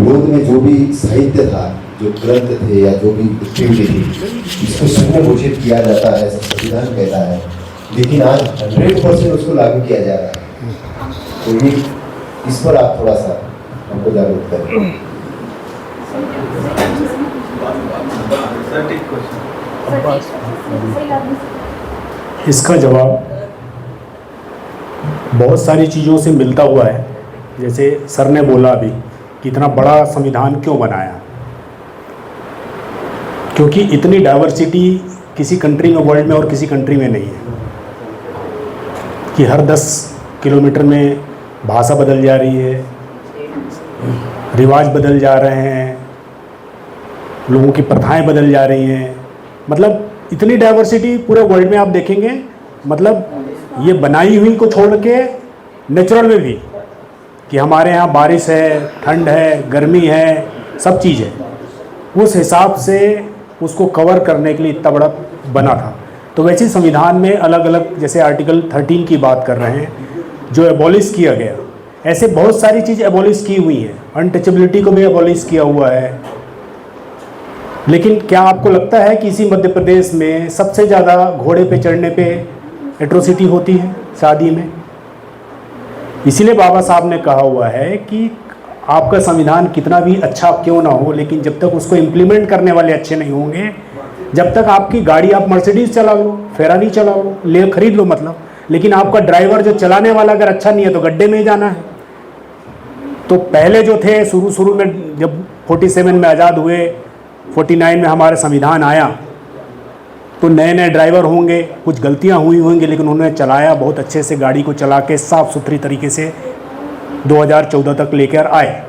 विरोध में जो भी साहित्य था, जो ग्रंथ थे या जो भी एक्टिविटी थी, इसको शून्य घोषित किया जाता है, ऐसा संविधान कहता है। लेकिन आज 100% उसको लागू किया जा रहा है। तो ये इस पर आप थोड़ा सा हमको जागरूक करें। इसका जवाब बहुत सारी चीज़ों से मिलता हुआ है। जैसे सर ने बोला अभी कि इतना बड़ा संविधान क्यों बनाया, क्योंकि इतनी डाइवर्सिटी किसी कंट्री में, वर्ल्ड में और किसी कंट्री में नहीं है कि हर 10 किलोमीटर में भाषा बदल जा रही है, रिवाज बदल जा रहे हैं, लोगों की प्रथाएं बदल जा रही हैं। मतलब इतनी डाइवर्सिटी पूरे वर्ल्ड में आप देखेंगे, मतलब ये बनाई हुई को छोड़ के नेचुरल में भी कि हमारे यहाँ बारिश है, ठंड है, गर्मी है, सब चीज़ है, उस हिसाब से उसको कवर करने के लिए इतना बड़ा बना था। तो वैसे संविधान में अलग अलग, जैसे आर्टिकल 13 की बात कर रहे हैं जो एबॉलिश किया गया, ऐसे बहुत सारी चीज़ एबॉलिश की हुई हैं। अनटचेबिलिटी को भी एबॉलिश किया हुआ है। लेकिन क्या आपको लगता है कि इसी मध्य प्रदेश में सबसे ज़्यादा घोड़े पे चढ़ने पे एट्रोसिटी होती है शादी में? इसीलिए बाबा साहब ने कहा हुआ है कि आपका संविधान कितना भी अच्छा क्यों ना हो, लेकिन जब तक उसको इम्प्लीमेंट करने वाले अच्छे नहीं होंगे, जब तक आपकी गाड़ी आप मर्सिडीज चला लो, फेरारी चला लो, ले खरीद लो मतलब, लेकिन आपका ड्राइवर जो चलाने वाला अगर अच्छा नहीं है तो गड्ढे में ही जाना है। तो पहले जो थे शुरू में, जब 47 में आज़ाद हुए, 49 में हमारा संविधान आया, तो नए नए ड्राइवर होंगे, कुछ गलतियां हुई होंगी, लेकिन उन्होंने चलाया बहुत अच्छे से, गाड़ी को चला के साफ़ सुथरी तरीके से 2014 तक लेकर आए।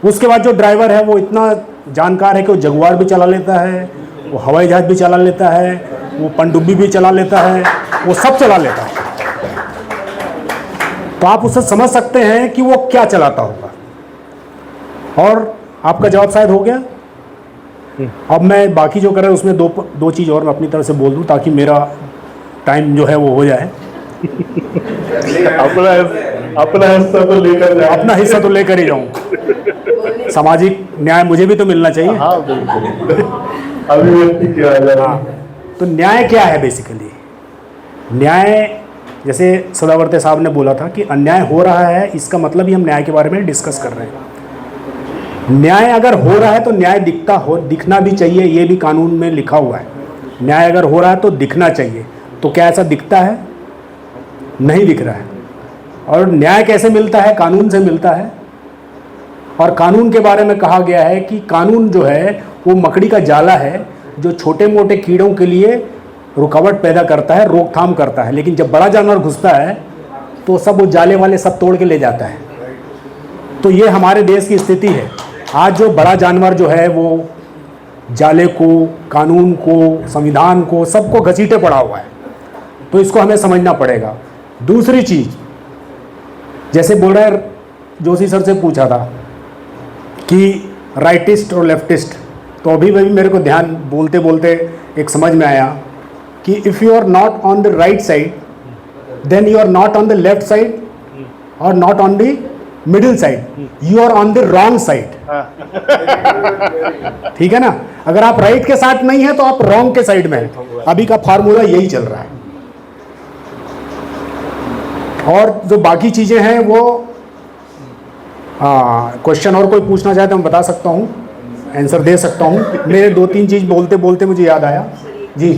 उसके बाद जो ड्राइवर है वो इतना जानकार है कि वो जगुआर भी चला लेता है, वो हवाई जहाज़ भी चला लेता है, वो पनडुब्बी भी चला लेता है, वो सब चला लेता है। तो आप उससे समझ सकते हैं कि वो क्या चलाता होगा। और आपका जवाब शायद हो गया। अब मैं बाकी जो कर रहा हूँ उसमें दो चीज़ और मैं अपनी तरफ से बोल दूँ ताकि मेरा टाइम जो है वो हो जाए। अपना हिस्सा तो लेकर जाए। अपना हिस्सा तो लेकर ही जाऊँ। सामाजिक न्याय मुझे भी तो मिलना चाहिए। हाँ बिल्कुल। अभिव्यक्ति किया जाए। हाँ, तो न्याय क्या है बेसिकली? न्याय, जैसे सदावर्ते साहब ने बोला था कि अन्याय हो रहा है, इसका मतलब ही हम न्याय के बारे में डिस्कस कर रहे हैं। न्याय अगर हो रहा है तो न्याय दिखना भी चाहिए, ये भी कानून में लिखा हुआ है। न्याय अगर हो रहा है तो दिखना चाहिए। तो क्या ऐसा दिखता है? नहीं दिख रहा है। और न्याय कैसे मिलता है? कानून से मिलता है। और कानून के बारे में कहा गया है कि कानून जो है वो मकड़ी का जाला है जो छोटे मोटे कीड़ों के लिए रुकावट पैदा करता है, रोकथाम करता है, लेकिन जब बड़ा जानवर घुसता है तो सब वो जाले वाले सब तोड़ के ले जाता है। तो ये हमारे देश की स्थिति है। आज जो बड़ा जानवर जो है वो जाले को, कानून को, संविधान को, सबको घसीटे पड़ा हुआ है। तो इसको हमें समझना पड़ेगा। दूसरी चीज़, जैसे बोल रहे जोशी सर से पूछा था कि राइटिस्ट और लेफ्टिस्ट, तो अभी मेरे को ध्यान बोलते बोलते एक समझ में आया कि if you are not on the right side then you are not on the left side और not on the middle side, you are on the wrong side. ठीक है ना? अगर आप राइट के साथ नहीं है तो आप रॉन्ग के साइड में हैं। अभी का फार्मूला यही चल रहा है। और जो बाकी चीज़ें हैं वो क्वेश्चन और कोई पूछना चाहे तो मैं बता सकता हूँ, आंसर दे सकता हूँ। मेरे 2-3 चीज़ बोलते बोलते मुझे याद आया जी।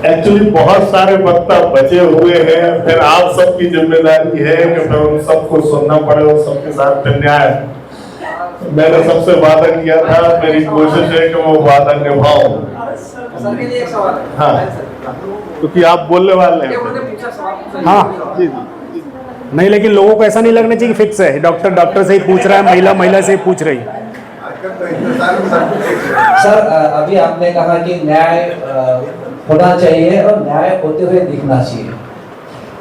एक्चुअली बहुत सारे वक्ता बचे हुए हैं, फिर आप सबकी जिम्मेदारी है कि फिर उन सबको सुनना पड़े और सबके साथ फिर न्याय। मैंने सबसे वादा किया था, मेरी कोशिश है कि वो वादा निभाऊं। हाँ, क्योंकि आप बोलने वाले हैं। हाँ जी, नहीं, लेकिन लोगों को ऐसा नहीं लगना चाहिए कि फिक्स है, डॉक्टर से ही पूछ रहा है, महिला से ही पूछ रही। सर, अभी आपने कहा कि न्याय होना चाहिए और न्याय होते हुए दिखना चाहिए।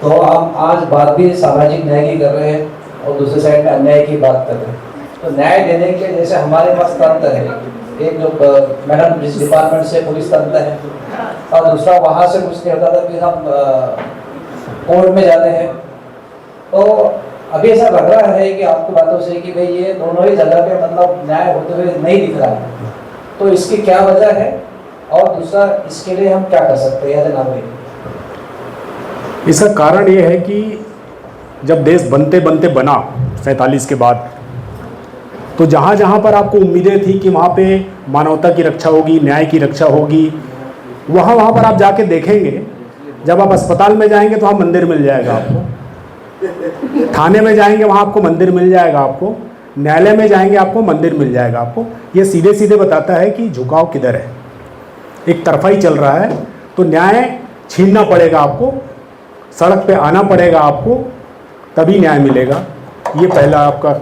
तो हम आज बात भी सामाजिक न्याय की कर रहे हैं और दूसरे साइड में अन्याय की बात कर रहे हैं। तो न्याय देने के लिए जैसे हमारे पास तंत्र है, एक जो मैडम जिस डिपार्टमेंट से पुलिस तंत्र है, और दूसरा वहाँ से कुछ नहीं होता था कि हम कोर्ट में जाते हैं। तो अभी ऐसा लग रहा है कि आपकी बातों से कि भाई ये दोनों ही जगह पे मतलब न्याय होते हुए नहीं दिख रहा है, तो इसकी क्या वजह है और दूसरा इसके लिए हम क्या कर सकते हैं एज ए नागरिक? इसका कारण ये है कि जब देश बनते बनते बना 47 के बाद, तो जहाँ जहाँ पर आपको उम्मीदें थी कि वहाँ पे मानवता की रक्षा होगी, न्याय की रक्षा होगी, वहाँ वहाँ पर आप जाके देखेंगे, जब आप अस्पताल में जाएंगे तो वहाँ मंदिर मिल जाएगा आपको, थाने में जाएंगे वहाँ आपको मंदिर मिल जाएगा, आपको न्यायालय में जाएंगे आपको मंदिर मिल जाएगा आपको। ये सीधे सीधे बताता है कि झुकाव किधर है, एक तरफा ही चल रहा है। तो न्याय छीनना पड़ेगा आपको, सड़क पे आना पड़ेगा आपको, तभी न्याय मिलेगा। ये पहला आपका